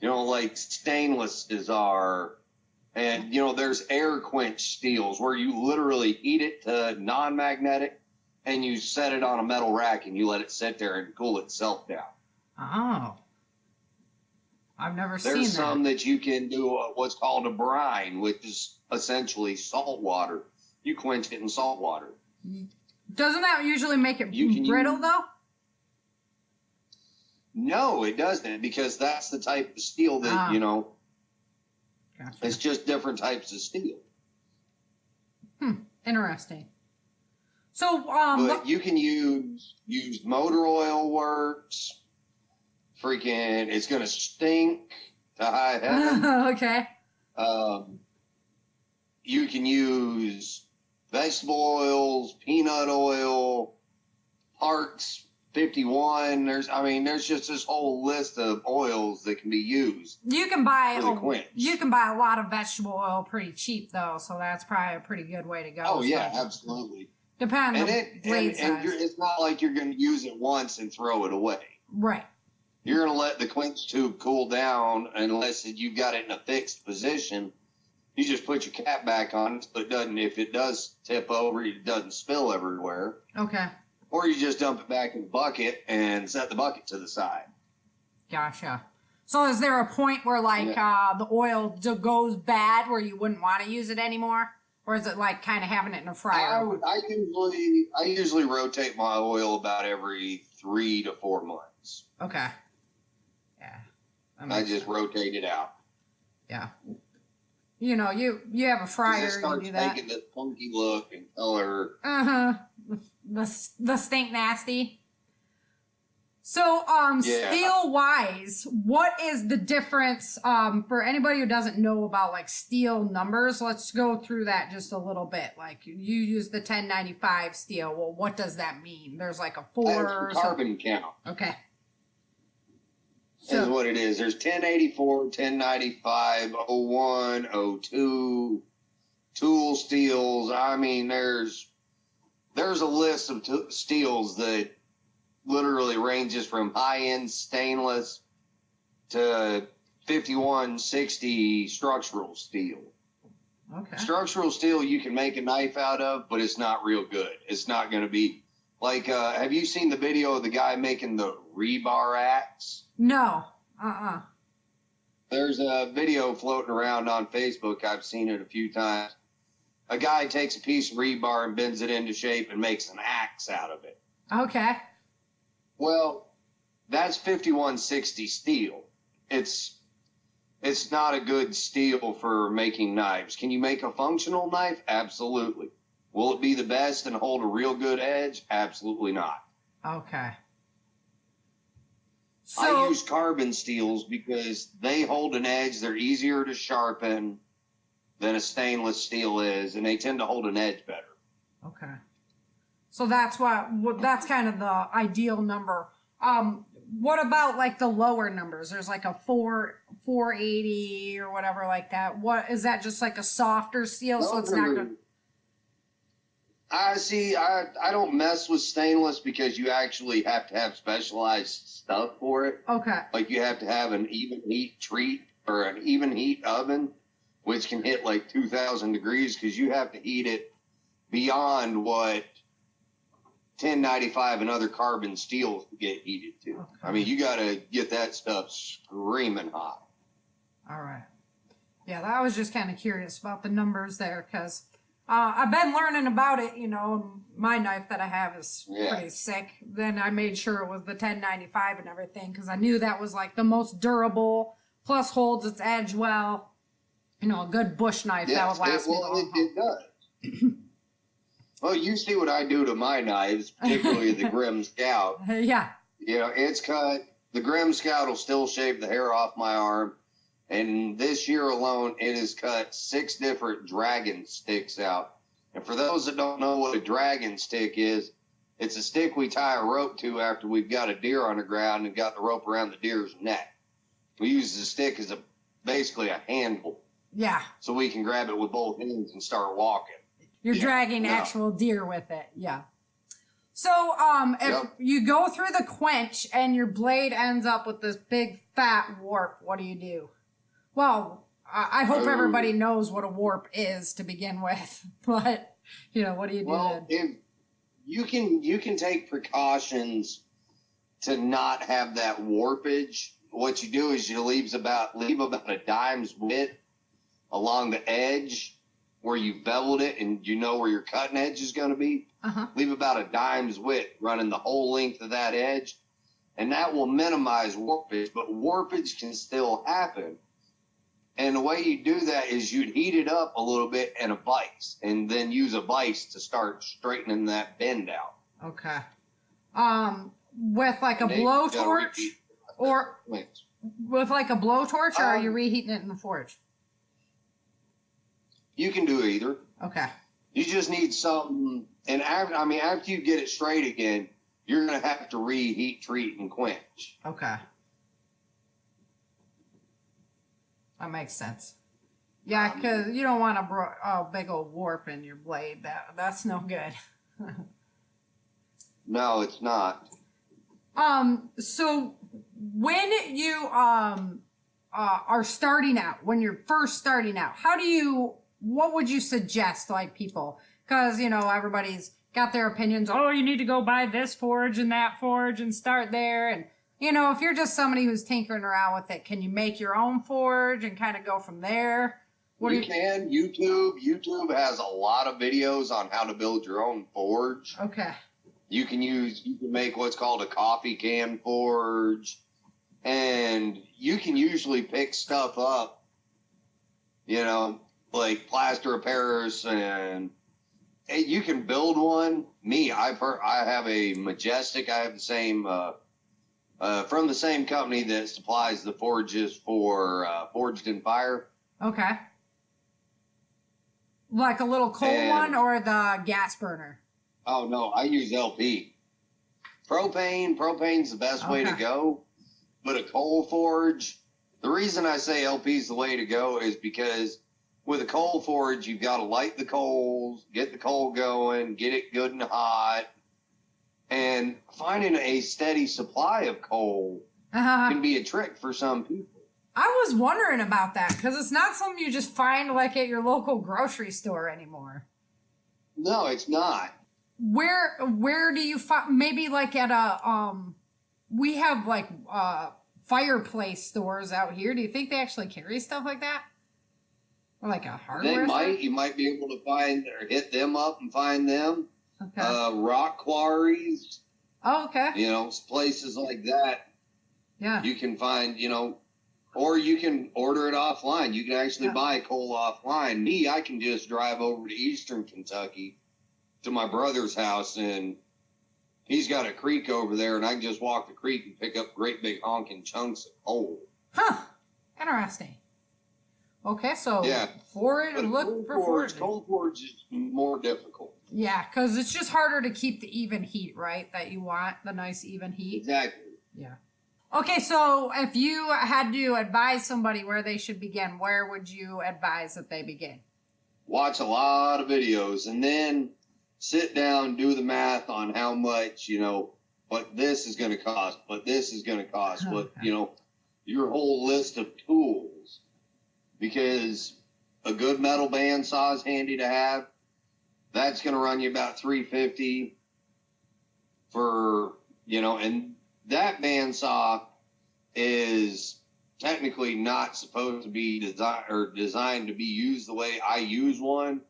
like stainlesses are. And, there's air quench steels where you literally heat it to non-magnetic and you set it on a metal rack and you let it sit there and cool itself down. Oh. I've never seen that. There's some that you can do what's called a brine, which is essentially salt water. You quench it in salt water. Doesn't that usually make it brittle, though? No, it doesn't, because that's the type of steel that, Gotcha. It's just different types of steel. Interesting. So, but you can use motor oil works. Freaking, it's going to stink to high heaven. Okay. You can use vegetable oils, peanut oil, parts 51. There's just this whole list of oils that can be used. You can buy a lot of vegetable oil pretty cheap though, so that's probably a pretty good way to go. Oh yeah, absolutely. Depending on the blade size. It's not like you're going to use it once and throw it away. Right. You're going to let the quench tube cool down unless you've got it in a fixed position. You just put your cap back on so if it does tip over, it doesn't spill everywhere. Okay. Or you just dump it back in the bucket and set the bucket to the side. Gotcha. So is there a point where the oil goes bad where you wouldn't want to use it anymore? Or is it like kind of having it in a fryer? I usually rotate my oil about every 3 to 4 months. Okay. Yeah. I just rotate it out. Yeah. You have a fryer. It starts you do that. making this funky look and color. The stink nasty. So, steel wise, what is the difference, for anybody who doesn't know about like steel numbers? Let's go through that just a little bit. Like you use the 1095 steel. Well, what does that mean? There's like a 4 or carbon count. Okay. Is what it is. There's 1084, 1095, 01, 02, tool steels. I mean, there's a list of steels that literally ranges from high-end stainless to 5160 structural steel. Okay. Structural steel you can make a knife out of, but it's not real good. It's not going to be like, have you seen the video of the guy making the rebar axe? No. There's a video floating around on Facebook. I've seen it a few times. A guy takes a piece of rebar and bends it into shape and makes an axe out of it. Okay. Well, that's 5160 steel. It's not a good steel for making knives. Can you make a functional knife? Absolutely. Will it be the best and hold a real good edge? Absolutely not. Okay. I use carbon steels because they hold an edge. They're easier to sharpen than a stainless steel is, and they tend to hold an edge better. Okay. So that's that's kind of the ideal number. What about like the lower numbers? There's like a 480 or whatever like that. What is that? Just like a softer steel, so it's not good. I don't mess with stainless because you actually have to have specialized stuff for it. Okay. Like you have to have an even heat treat or an even heat oven, which can hit like 2,000 degrees because you have to heat it beyond what 1095 and other carbon steels get heated to. Okay. I mean, you got to get that stuff screaming hot. All right. Yeah, I was just kind of curious about the numbers there because I've been learning about it. You know, my knife that I have is pretty sick. Then I made sure it was the 1095 and everything because I knew that was like the most durable, plus holds its edge well. You know, a good bush knife that would last me long. It does. Well, you see what I do to my knives, particularly the Grim Scout. Yeah. You know, it's cut. The Grim Scout will still shave the hair off my arm. And this year alone, it has cut 6 different dragon sticks out. And for those that don't know what a dragon stick is, it's a stick we tie a rope to after we've got a deer on the ground and got the rope around the deer's neck. We use the stick as basically a handle. Yeah. So we can grab it with both hands and start walking. You're dragging actual deer with it. Yeah. So, if you go through the quench and your blade ends up with this big fat warp, what do you do? Well, I hope everybody knows what a warp is to begin with, but you know, what do you do? Well, if you can take precautions to not have that warpage. What you do is you leave about a dime's width along the edge where you beveled it and you know where your cutting edge is going to be. Leave about a dime's width running the whole length of that edge, and that will minimize warpage, but warpage can still happen. And the way you do that is you'd heat it up a little bit in a vise and then use a vise to start straightening that bend out. Okay. With like a blowtorch or with like a blowtorch, or are you reheating it in the forge? You can do either. Okay. You just need something, and after you get it straight again, you're going to have to reheat, treat, and quench. Okay. That makes sense. Yeah, because you don't want a big old warp in your blade. That's no good. No, it's not. So when you are starting out, when you're first starting out, what would you suggest, like, people? Because, you know, everybody's got their opinions. Oh, you need to go buy this forge and that forge and start there. And, you know, if you're just somebody who's tinkering around with it, can you make your own forge and kind of go from there? You can. YouTube has a lot of videos on how to build your own forge. Okay. You can make what's called a coffee can forge, and you can usually pick stuff up, you know, like plaster of Paris, and you can build one. I have a Majestic. I have the same, from the same company that supplies the forges for Forged in Fire. Okay. Like a little coal one or the gas burner? Oh, no, I use LP. Propane's the best way to go, but a coal forge, the reason I say LP is the way to go is because with a coal forge, you've got to light the coals, get the coal going, get it good and hot, and finding a steady supply of coal can be a trick for some people. I was wondering about that because it's not something you just find like at your local grocery store anymore. No, it's not. Where do you find, maybe like at a we have like fireplace stores out here. Do you think they actually carry stuff like that? Or like a hardware store? You might be able to find or hit them up and find them. Okay. Rock quarries, Oh, okay. places like that. Yeah. You can find, or you can order it offline. You can actually buy coal offline. I can just drive over to Eastern Kentucky to my brother's house, and he's got a creek over there, and I can just walk the creek and pick up great big honking chunks of coal. Huh. Interesting. Okay, so Yeah. Coal forge is more difficult. Yeah, because it's just harder to keep the even heat, right? That you want, the nice even heat. Exactly. Yeah. Okay, so if you had to advise somebody where they should begin, where would you advise that they begin? Watch a lot of videos and then sit down, do the math on how much, what this is going to cost, what this is going to cost, what, your whole list of tools. Because a good metal bandsaw is handy to have. That's going to run you about $350 for, and that bandsaw is technically not supposed to be designed to be used the way I use one.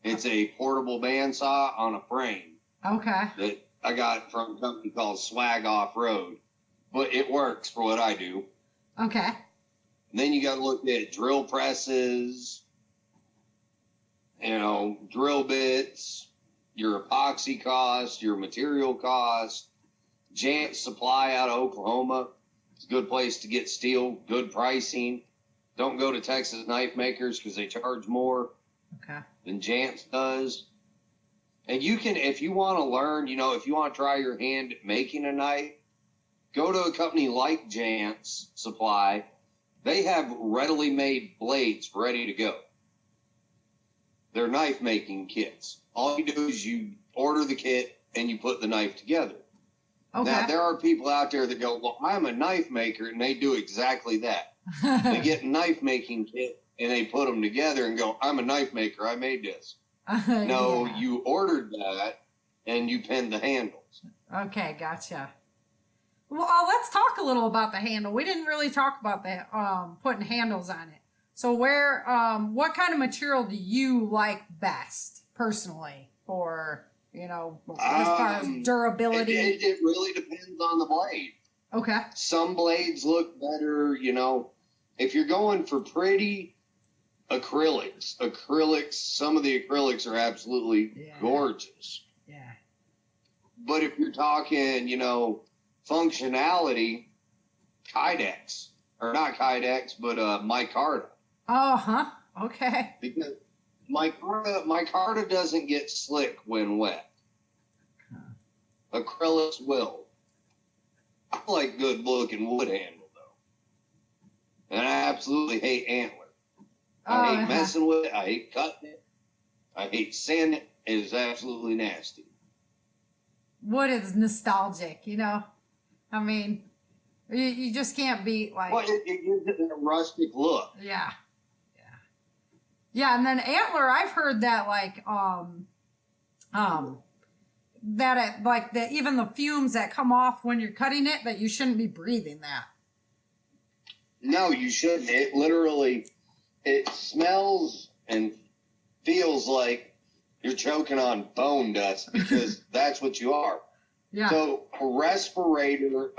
It's a portable bandsaw on a frame. Okay. That I got from a company called Swag Off Road. But it works for what I do. Okay. And then you got to look at drill presses, drill bits, your epoxy cost, your material cost, Jant Supply out of Oklahoma. It's a good place to get steel, good pricing. Don't go to Texas knife makers because they charge more than Jant does. And you can, if you want to learn, if you want to try your hand at making a knife, go to a company like Jant's Supply. They have readily made blades ready to go. They're knife making kits. All you do is you order the kit and you put the knife together. Okay. Now, there are people out there that go, well, I'm a knife maker, and they do exactly that. They get a knife making kit and they put them together and go, I'm a knife maker, I made this. No, you ordered that and you pinned the handles. Okay, gotcha. Well, let's talk a little about the handle. We didn't really talk about the putting handles on it. So what kind of material do you like best personally for, as far as durability? It really depends on the blade. Okay. Some blades look better, if you're going for pretty acrylics, some of the acrylics are absolutely gorgeous. Yeah. But if you're talking, functionality, Kydex, or not Kydex, but micarta. Oh, okay. Because micarta doesn't get slick when wet. Acrylics will. I like good looking wood handle though, and I absolutely hate antler. I hate messing with it. I hate cutting it. I hate sanding it. It is absolutely nasty. Wood is nostalgic, I mean, you just can't beat like. Well, it gives it a rustic look. Yeah. Yeah, and then antler, I've heard that like that it like the even the fumes that come off when you're cutting it, that you shouldn't be breathing that. No, you shouldn't. It smells and feels like you're choking on bone dust because that's what you are. Yeah. So a respirator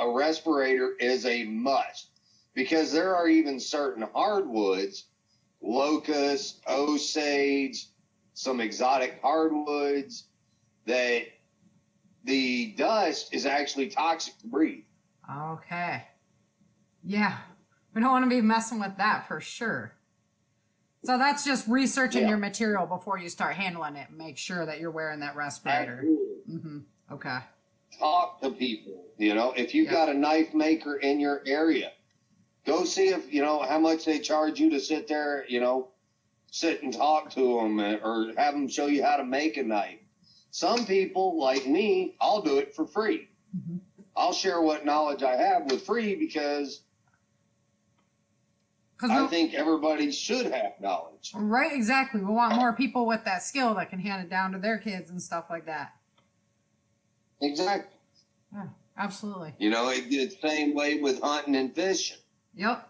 is a must because there are even certain hardwoods, locust, osage, some exotic hardwoods, that the dust is actually toxic to breathe. Okay. Yeah. We don't want to be messing with that for sure. So that's just researching your material before you start handling it and make sure that you're wearing that respirator. Mm-hmm. Okay. Talk to people. If you've got a knife maker in your area, go see if, how much they charge you to sit there, sit and talk to them or have them show you how to make a knife. Some people, like me, I'll do it for free. Mm-hmm. I'll share what knowledge I have with free because I think everybody should have knowledge. Right, exactly. We want more people with that skill that can hand it down to their kids and stuff like that. Exactly. Yeah, absolutely. You know, it's the same way with hunting and fishing. Yep.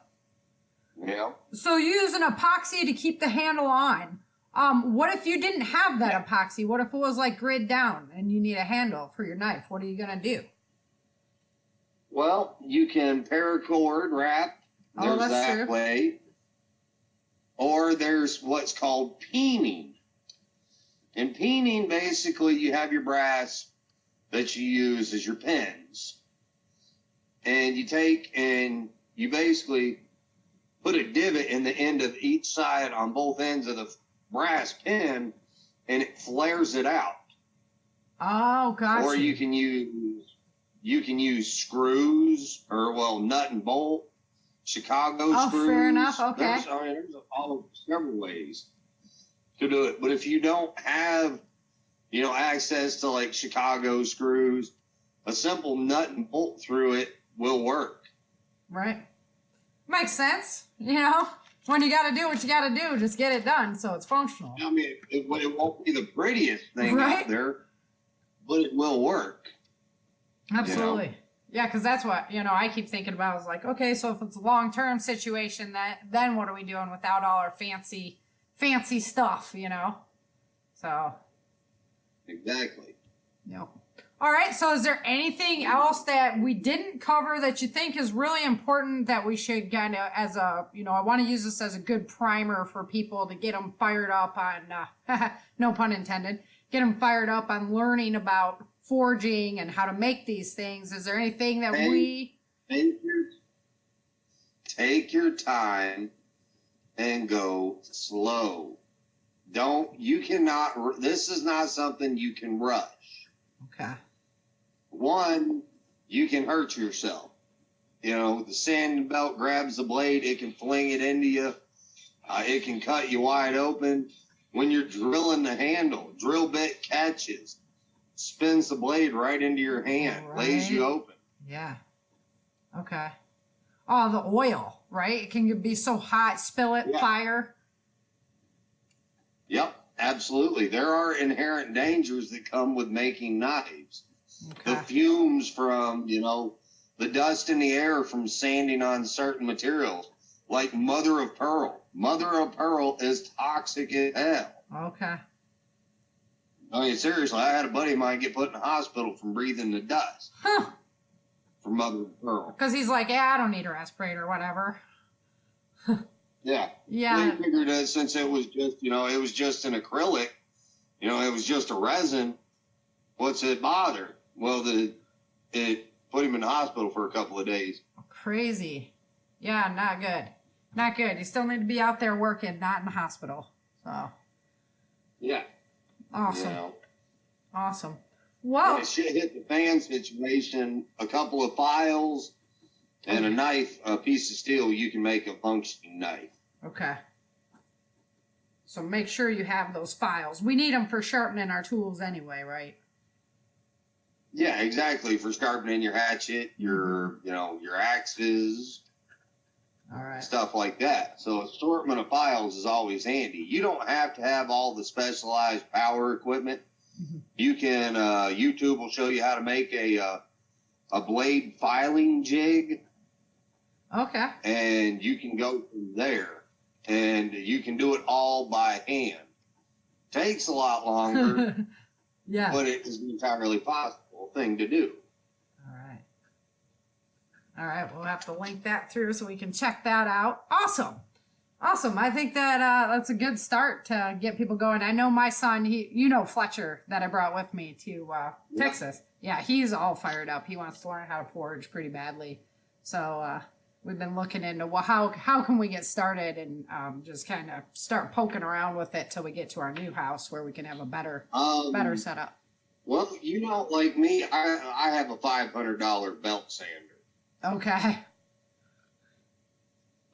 Yeah. So you use an epoxy to keep the handle on. What if you didn't have that epoxy? What if it was like grid down and you need a handle for your knife? What are you gonna do? Well, you can paracord wrap. Oh, There's that's that true. way. Or there's what's called peening. And peening, basically, you have your brass that you use as your pins. And you take and you basically put a divot in the end of each side on both ends of the brass pin, and it flares it out. Oh, gotcha. Or you can use screws, or nut and bolt, Chicago screws. Fair enough. Okay. There's several ways to do it. But if you don't have, access to like Chicago screws, a simple nut and bolt through it will work. Right. Makes sense. When you got to do what you got to do, just get it done so it's functional. I mean, it won't be the prettiest thing Right? out there, but it will work. Absolutely. Yeah, because that's what, I keep thinking about is like, okay, so if it's a long-term situation, then what are we doing without all our fancy stuff, So, Exactly. yep. All right, so is there anything else that we didn't cover that you think is really important that we should kind of, as a, I want to use this as a good primer for people to get them fired up on, no pun intended, get them fired up on learning about forging and how to make these things. Is there anything that take your time and go slow. This is not something you can rush. Okay. One, you can hurt yourself. The sanding belt grabs the blade, it can fling it into you. It can cut you wide open. When you're drilling the handle, drill bit catches, spins the blade right into your hand, lays you open. Yeah. Okay. Oh, the oil, right? It can be so hot, spill it, fire. Yep, absolutely. There are inherent dangers that come with making knives. Okay. The fumes from, the dust in the air from sanding on certain materials, like mother of pearl. Mother of pearl is toxic as hell. Okay. I mean, seriously, I had a buddy of mine get put in the hospital from breathing the dust from mother of pearl. Because he's like, I don't need a respirator, whatever. Yeah. Yeah. They figured that since it was just an acrylic, it was just a resin, what's it bother? Well, it put him in the hospital for a couple of days. Crazy. Yeah, not good. Not good. You still need to be out there working, not in the hospital. So. Yeah. Awesome. Awesome. Well, When shit hit the fan situation, a couple of files and a knife, a piece of steel, you can make a functioning knife. okay. So make sure you have those files. We need them for sharpening our tools anyway, right? Yeah, exactly. For sharpening your hatchet, your axes, All right. stuff like that. So assortment of files is always handy. You don't have to have all the specialized power equipment. Mm-hmm. You can, YouTube will show you how to make a blade filing jig, Okay. and you can go from there, and you can do it all by hand. Takes a lot longer, Yeah. but it is an entirely possible thing to do. All right. All right. We'll have to link that through so we can check that out. Awesome. Awesome. I think that that's a good start to get people going. I know my son, Fletcher that I brought with me to Texas. Yeah, he's all fired up. He wants to learn how to forge pretty badly. So we've been looking into how can we get started and just kind of start poking around with it till we get to our new house where we can have a better setup. Well, like me, I have a $500 belt sander. Okay.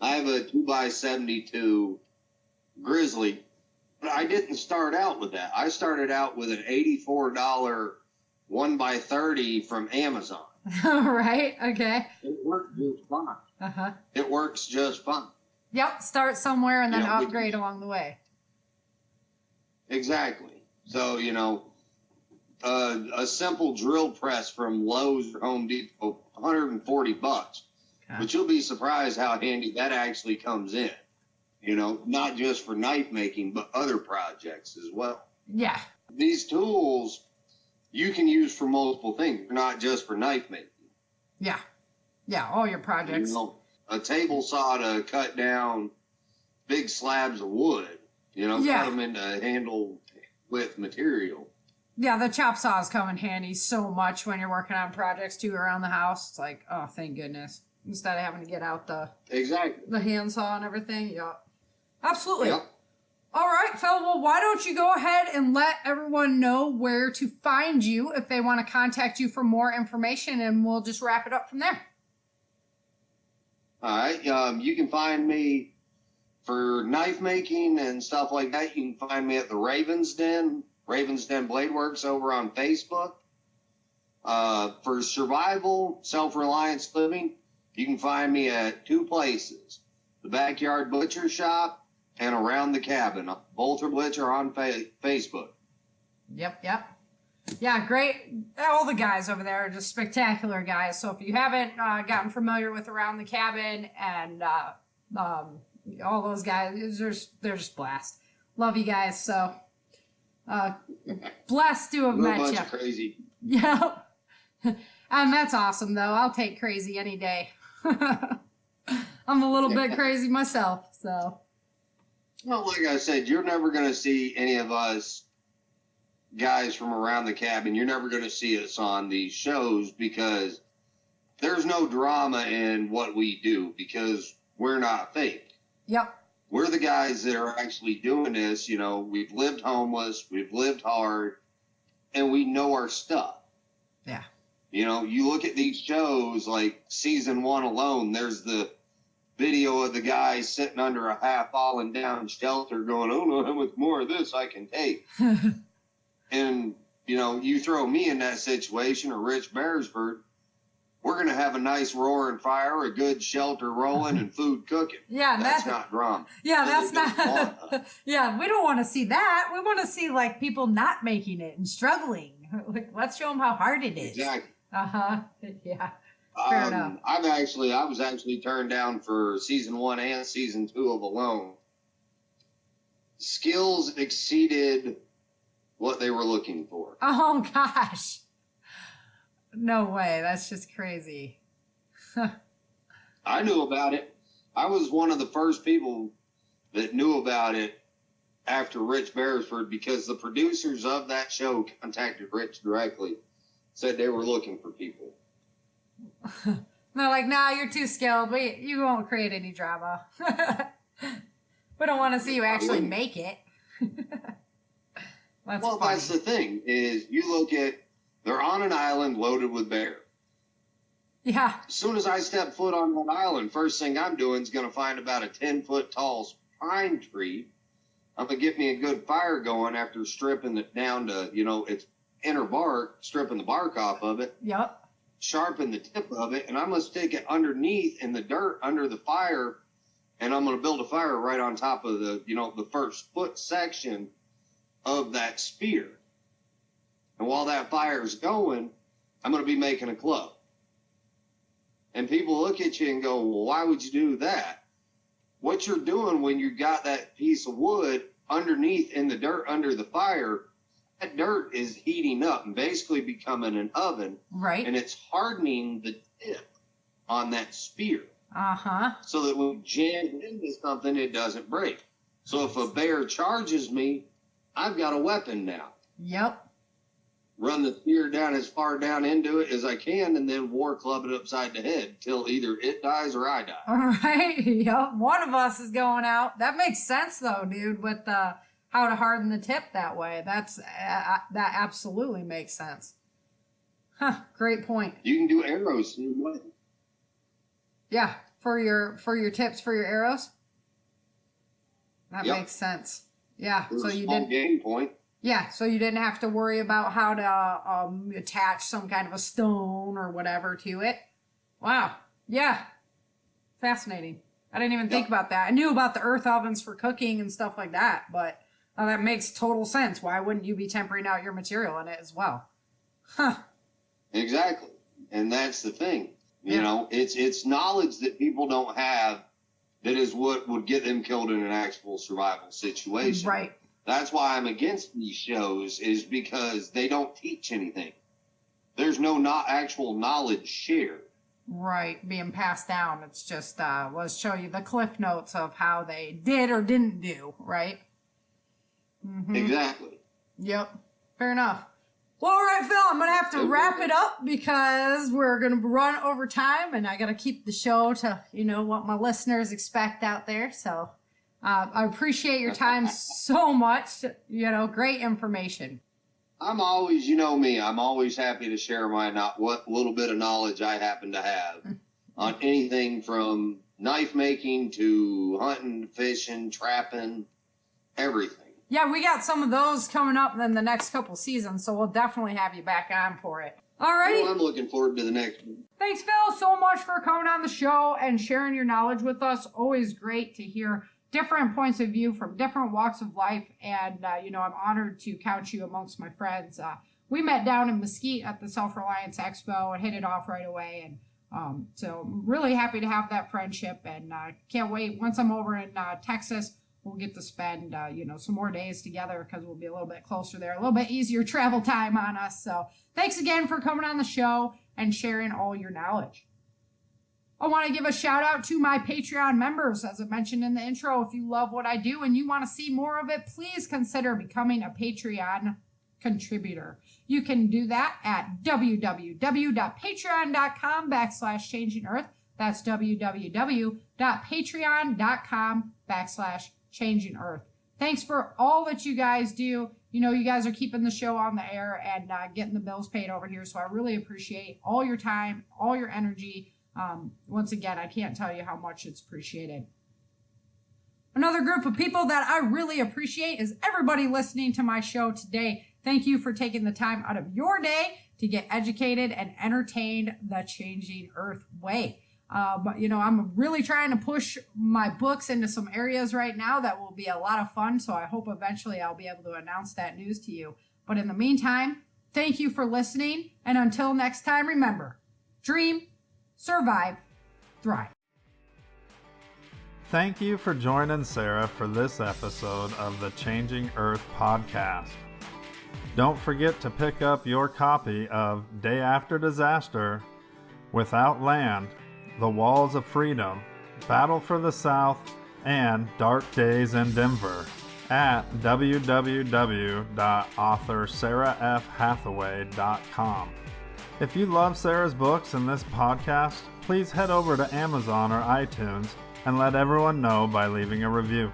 I have a 2x72 Grizzly, but I didn't start out with that. I started out with an $84 1x30 from Amazon. All right. Okay. It works just fine. Uh-huh. It works just fine. Yep. Start somewhere and then You know, upgrade along the way. Exactly. So, a simple drill press from Lowe's or Home Depot, $140. Okay. But you'll be surprised how handy that actually comes in. Not just for knife making, but other projects as well. Yeah. These tools you can use for multiple things, not just for knife making. Yeah. Yeah. All your projects. A table saw to cut down big slabs of wood, Yeah. cut them into handle width material. Yeah, the chop saws come in handy so much when you're working on projects too around the house. It's like, oh, thank goodness. Instead of having to get out the Exactly. handsaw and everything. Yeah. Absolutely. Yep. All right, Phil. Well, why don't you go ahead and let everyone know where to find you if they want to contact you for more information, and we'll just wrap it up from there. All right. You can find me for knife making and stuff like that. You can find me at the Ravens Den Blade Works over on Facebook. For survival, self-reliance living, you can find me at 2 places: the Backyard Butcher Shop and Around the Cabin. Both are on Facebook. Yep. Yeah, great. All the guys over there are just spectacular guys. So if you haven't gotten familiar with Around the Cabin and all those guys, they're just blast. Love you guys. So blessed to have We're a met bunch you. of crazy. Yeah. And that's awesome, though. I'll take crazy any day. I'm a little bit crazy myself, so. Well, like I said, you're never going to see any of us guys from Around the Cabin. You're never going to see us on these shows because there's no drama in what we do because we're not fake. Yep. We're the guys that are actually doing this. We've lived homeless, we've lived hard, and we know our stuff. Yeah. You look at these shows like season 1 alone, there's the video of the guy sitting under a half fallen down shelter going, "Oh no, how much more of this I can take?" And, you throw me in that situation or Rich Beresford, we're going to have a nice roaring fire, a good shelter rolling, and food cooking. Yeah, that's not drama. Yeah, that's not. Yeah, we don't want to see that. We want to see like people not making it and struggling. Like, let's show them how hard it is. Exactly. Yeah. Fair enough. I was actually turned down for season 1 and season 2 of Alone. Skills exceeded what they were looking for. Oh gosh. No way. That's just crazy. I knew about it. I was one of the first people that knew about it after Rich Beresford because the producers of that show contacted Rich directly, said they were looking for people. They're like, "Nah, you're too skilled. You won't create any drama. We don't want to see you actually make it." That's the thing, is you look at, they're on an island loaded with bear. Yeah. As soon as I step foot on that island, first thing I'm doing is going to find about a 10-foot tall pine tree. I'm going to get me a good fire going after stripping it down to, its inner bark, stripping the bark off of it. Yep. Sharpen the tip of it, and I'm going to stick it underneath in the dirt under the fire, and I'm going to build a fire right on top of the first foot section of that spear. And while that fire's going, I'm going to be making a club. And people look at you and go, "Well, why would you do that?" What you're doing when you got that piece of wood underneath in the dirt under the fire, that dirt is heating up and basically becoming an oven. Right. And it's hardening the tip on that spear. Uh-huh. So that when you jam into something, it doesn't break. So if a bear charges me, I've got a weapon now. Yep. Run the spear down as far down into it as I can, and then war club it upside the head till either it dies or I die. All right. Yep. One of us is going out. That makes sense, though, dude, with how to harden the tip that way. That absolutely makes sense. Huh. Great point. You can do arrows same way. Yeah. For your tips for your arrows. That Yep. makes sense. Yeah. There's So a you small didn't. game point. Yeah, so you didn't have to worry about how to attach some kind of a stone or whatever to it. Wow. Yeah. Fascinating. I didn't even think about that. I knew about the earth ovens for cooking and stuff like that, but that makes total sense. Why wouldn't you be tempering out your material in it as well? Huh. Exactly. And that's the thing. You know, it's knowledge that people don't have that is what would get them killed in an actual survival situation. Right. That's why I'm against these shows, is because they don't teach anything. There's no actual knowledge shared. Right, being passed down. It's just, let's show you the cliff notes of how they did or didn't do, right? Mm-hmm. Exactly. Yep, fair enough. Well, all right, Phil, I'm going to have to wrap it up because we're going to run over time, and I got to keep the show to, what my listeners expect out there. So I appreciate your time so much. Great information. I'm always, me, I'm always happy to share what little bit of knowledge I happen to have on anything from knife making to hunting, fishing, trapping, everything. Yeah, we got some of those coming up in the next couple seasons, so we'll definitely have you back on for it. Alrighty. Well, I'm looking forward to the next one. Thanks, Phil, so much for coming on the show and sharing your knowledge with us. Always great to hear different points of view from different walks of life, and I'm honored to count you amongst my friends. We met down in Mesquite at the Self-Reliance Expo and hit it off right away, and so I'm really happy to have that friendship, and can't wait. Once I'm over in Texas, we'll get to spend some more days together because we'll be a little bit closer there, a little bit easier travel time on us. So thanks again for coming on the show and sharing all your knowledge. I want to give a shout out to my Patreon members. As I mentioned in the intro, if you love what I do and you want to see more of it, please consider becoming a Patreon contributor. You can do that at www.patreon.com/changingearth. That's www.patreon.com/changingearth. Thanks for all that you guys do. You guys are keeping the show on the air and getting the bills paid over here. So I really appreciate all your time, all your energy. Once again, I can't tell you how much it's appreciated. Another group of people that I really appreciate is everybody listening to my show today. Thank you for taking the time out of your day to get educated and entertained the Changing Earth way. But I'm really trying to push my books into some areas right now that will be a lot of fun. So I hope eventually I'll be able to announce that news to you. But in the meantime, thank you for listening. And until next time, remember, dream, survive, thrive. Thank you for joining Sara for this episode of the Changing Earth podcast. Don't forget to pick up your copy of Day After Disaster, Without Land, The Walls of Freedom, Battle for the South, and Dark Days in Denver at www.author.sarafhathaway.com. If you love Sara's books and this podcast, please head over to Amazon or iTunes and let everyone know by leaving a review.